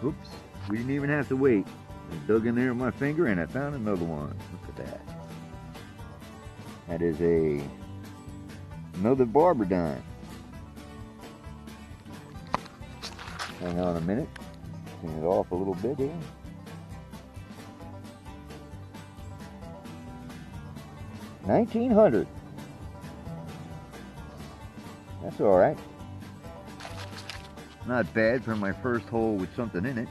Oops, we didn't even have to wait. I dug in there with my finger and I found another one. Look at that. That is another barber dime. Hang on a minute. Clean it off a little bit here. $1900. That's all right. Not bad for my first hole with something in it.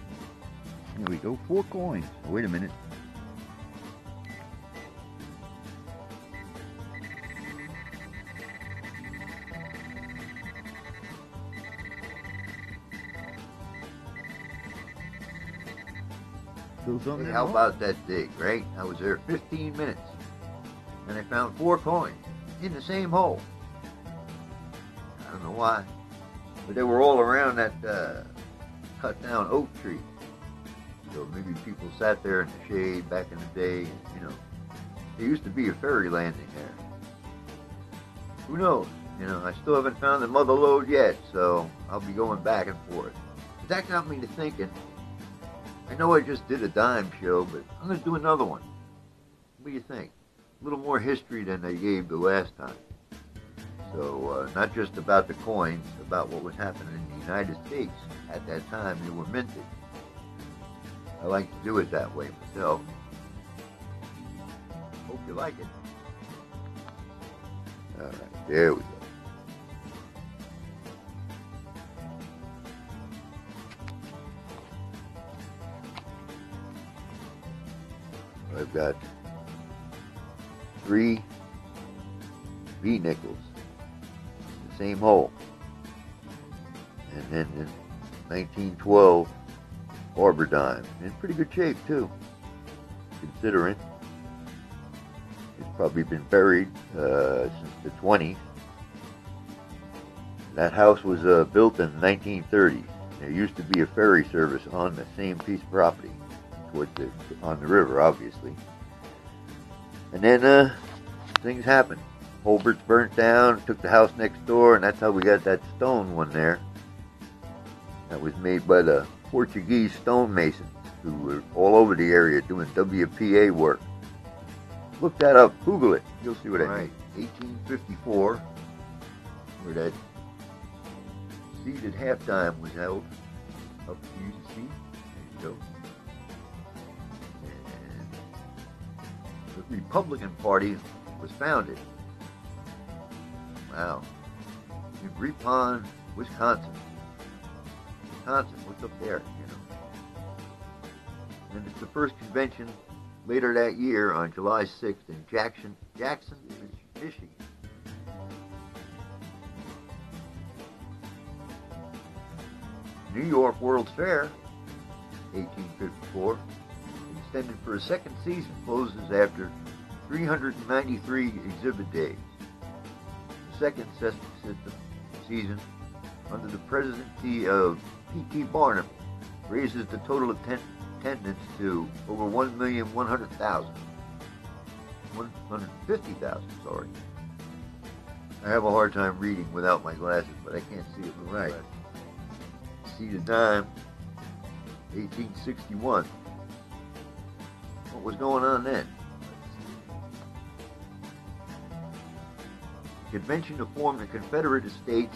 Here we go, 4 coins. Oh, wait a minute. Still something? Hey, how about that dig, right? I was there 15 minutes, and I found 4 coins in the same hole. I don't know why, but they were all around that cut down oak tree. So maybe people sat there in the shade back in the day. You know, there used to be a ferry landing there. Who knows? You know, I still haven't found the mother lode yet, so I'll be going back and forth. But that got me to thinking. I know I just did a dime show, but I'm going to do another one. What do you think? A little more history than I gave the last time. So, not just about the coins, about what was happening in the United States at that time they were minted. I like to do it that way myself. Hope you like it. All right, there we go. I've got 3 V-nickels, the same hole, and then in 1912 Barber dime, in pretty good shape too, considering it's probably been buried since the 20s. That house was built in the 1930s. There used to be a ferry service on the same piece of property. On the river, obviously. And then things happened. Holbert's burnt down, took the house next door, and that's how we got that stone one there. That was made by the Portuguese stonemasons who were all over the area doing WPA work. Look that up, Google it, you'll see what I mean. 1854, where that seated half dime was held. Up to you to see. There you go. The Republican Party was founded. Wow. In Ripon, Wisconsin. What's up there, you know? And it's the first convention later that year on July 6th in Jackson, Michigan. New York World's Fair, 1854. Extended for a second season, closes after 393 exhibit days. The second season, under the presidency of P.T. Barnum, raises the total attendance to over 1,100,000. 150,000, sorry. I have a hard time reading without my glasses, but I can't see it right. See the dime, 1861. What was going on then? The convention to form the Confederate States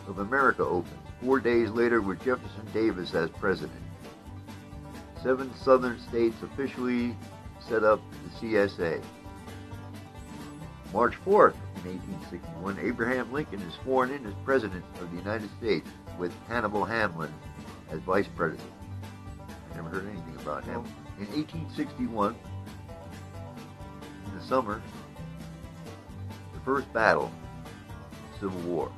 of America opens 4 days later with Jefferson Davis as president. 7 southern states officially set up the CSA. March 4th, in 1861, Abraham Lincoln is sworn in as president of the United States with Hannibal Hamlin as vice president. I never heard anything about him. In 1861, in the summer, the first battle, Civil War.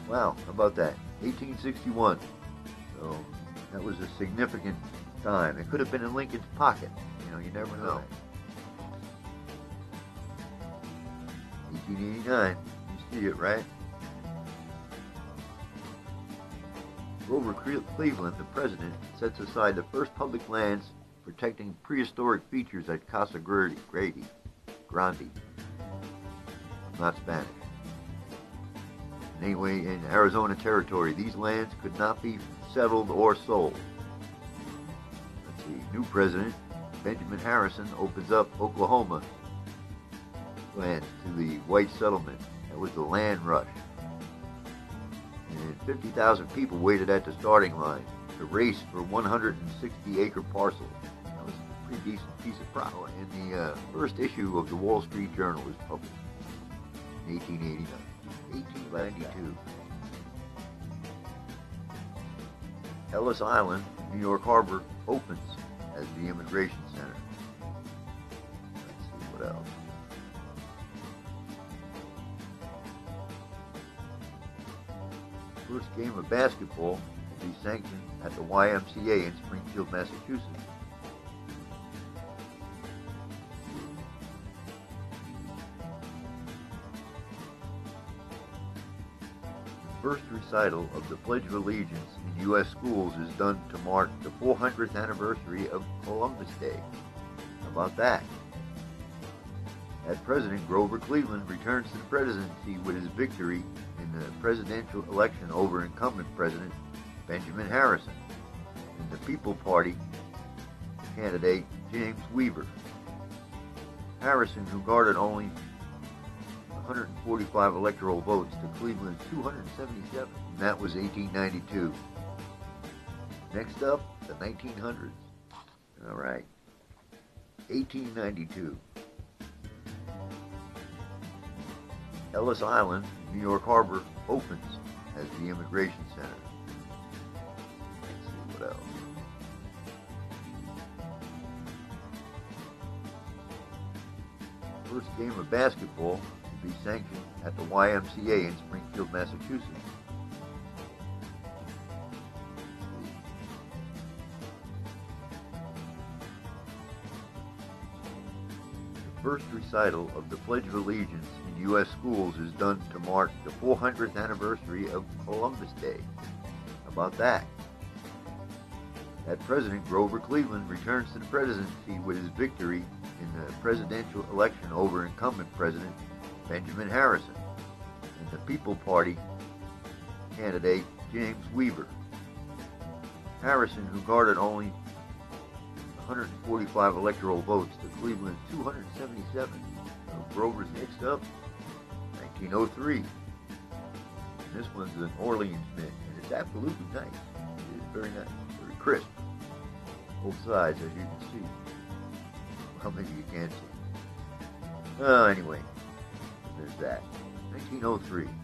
Wow, how about that? 1861. So that was a significant time. It could have been in Lincoln's pocket. You know, you never know. 1889. You see it, right? Grover Cleveland, the president, sets aside the first public lands protecting prehistoric features at Casa Grande. Not Spanish. Anyway, in Arizona territory, these lands could not be settled or sold. Let's see. New president Benjamin Harrison opens up Oklahoma land to the white settlement. That was the land rush. And 50,000 people waited at the starting line to race for 160-acre parcel. That was a pretty decent piece of property. And the first issue of the Wall Street Journal was published in 1892. Ellis Island, New York Harbor, opens as the immigration center. Let's see what else. First game of basketball will be sanctioned at the YMCA in Springfield, Massachusetts. The first recital of the Pledge of Allegiance in U.S. schools is done to mark the 400th anniversary of Columbus Day. How about that? That President Grover Cleveland returns to the presidency with his victory in the presidential election over incumbent President Benjamin Harrison and the People Party candidate James Weaver. Harrison, who garnered only 145 electoral votes to Cleveland's 277, and that was 1892. Next up, the 1900s. All right, 1892. Ellis Island, New York Harbor, opens as the immigration center. Let's see what else. First game of basketball will be sanctioned at the YMCA in Springfield, Massachusetts. First recital of the Pledge of Allegiance in U.S. schools is done to mark the 400th anniversary of Columbus Day. How about that? That President Grover Cleveland returns to the presidency with his victory in the presidential election over incumbent President Benjamin Harrison and the People Party candidate James Weaver. Harrison, who garnered only 145 electoral votes to Cleveland's 277. So Grover's next up, 1903. This one's an Orleans mint, and it's absolutely nice. It is very nice, very crisp. Both sides, as you can see. Well, maybe you can't see. Anyway, there's that. 1903. Let's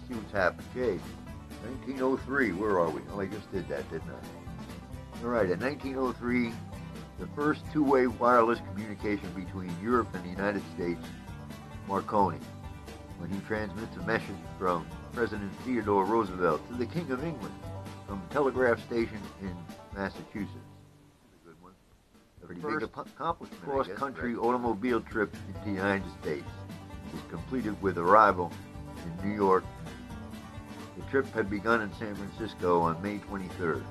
see what's happened. Okay, 1903. Where are we? Oh, I just did that, didn't I? All right, in 1903. The first two-way wireless communication between Europe and the United States, Marconi, when he transmits a message from President Theodore Roosevelt to the King of England from a telegraph station in Massachusetts. That's a good one. A pretty big accomplishment. Cross-country automobile trip into the United States is completed with arrival in New York. The trip had begun in San Francisco on May 23rd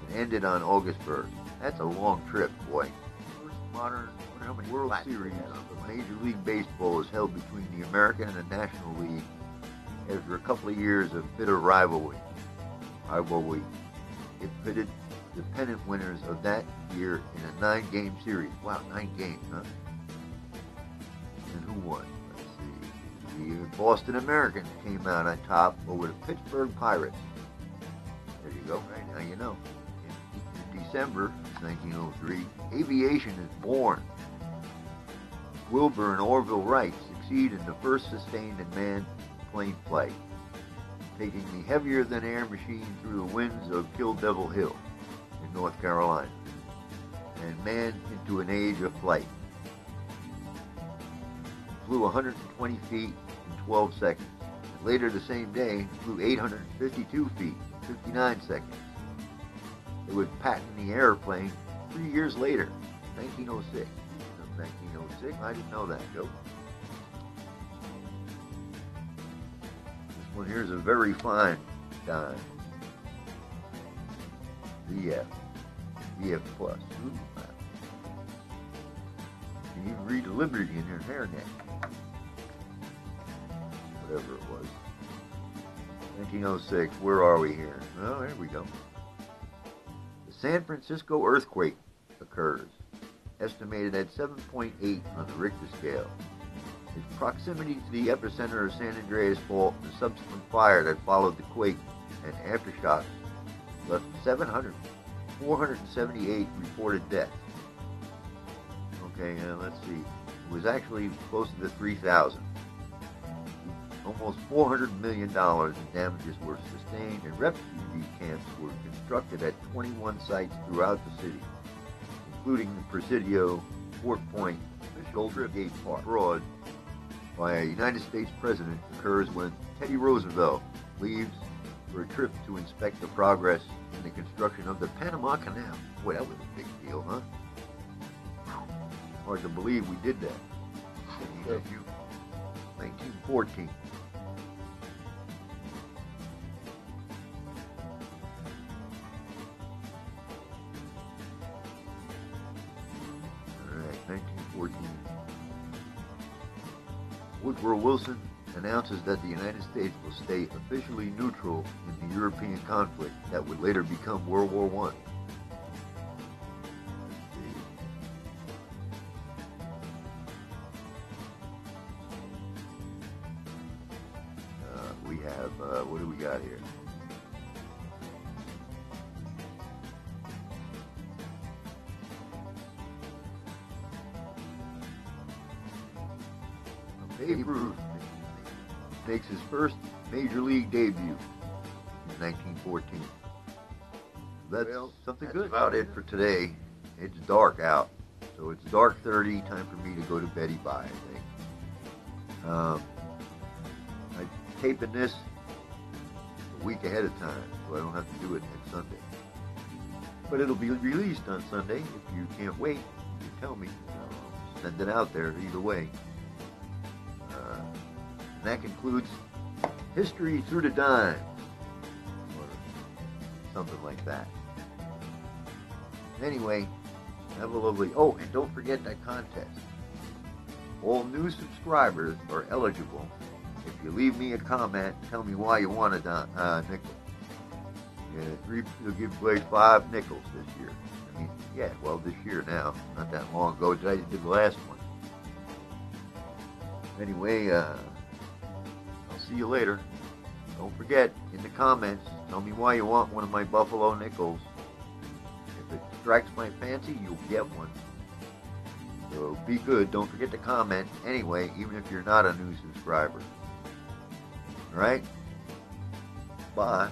and ended on August 1st. That's a long trip, boy. First modern World Series of Major League Baseball is held between the American and the National League after a couple of years of bitter rivalry. It pitted the pennant winners of that year in a 9-game series. Wow, 9 games, huh? And who won? Let's see. The Boston Americans came out on top over the Pittsburgh Pirates. There you go. Right now you know. In December 1903, aviation is born. Wilbur and Orville Wright succeed in the first sustained and manned plane flight, taking the heavier-than-air machine through the winds of Kill Devil Hill in North Carolina, and manned into an age of flight. Flew 120 feet in 12 seconds. And later the same day, flew 852 feet in 59 seconds. They would patent the airplane 3 years later, 1906. 1906, I didn't know that, Joe. This one here is a very fine dime. VF Plus. Ooh, wow. You can even read Liberty in your hairnet. Whatever it was. 1906, where are we here? Oh, there we go. San Francisco earthquake occurs, estimated at 7.8 on the Richter scale. Its proximity to the epicenter of San Andreas Fault and the subsequent fire that followed the quake and aftershocks left 478 reported deaths. Okay, let's see. It was actually closer to 3,000. Almost $400 million in damages were sustained, and refugee camps were constructed at 21 sites throughout the city, including the Presidio, Fort Point, and Shoulder Gate Park. Fraud by a United States president occurs when Teddy Roosevelt leaves for a trip to inspect the progress in the construction of the Panama Canal. Boy, that was a big deal, huh? Hard to believe we did that. 1914. All right, 1914. Woodrow Wilson announces that the United States will stay officially neutral in the European conflict that would later become World War I. We have, what do we got here? Babe Ruth makes his first major league debut in 1914. That's something good. That's about it for today. It's dark out, so it's dark 30. Time for me to go to Betty Bye, I think. I'm taping this a week ahead of time, so I don't have to do it next Sunday. But it'll be released on Sunday. If you can't wait, you tell me. I'll send it out there either way. And that concludes History Through the Dime, or something like that. Anyway, have a lovely... Oh, and don't forget that contest. All new subscribers are eligible. If you leave me a comment, tell me why you want a nickel. You'll give away 5 nickels this year. I mean, yeah, well, this year now. Not that long ago. I did the last one. Anyway, see you later. Don't forget, in the comments, tell me why you want one of my Buffalo nickels. If it strikes my fancy, you'll get one. So be good. Don't forget to comment anyway, even if you're not a new subscriber. Alright? Bye.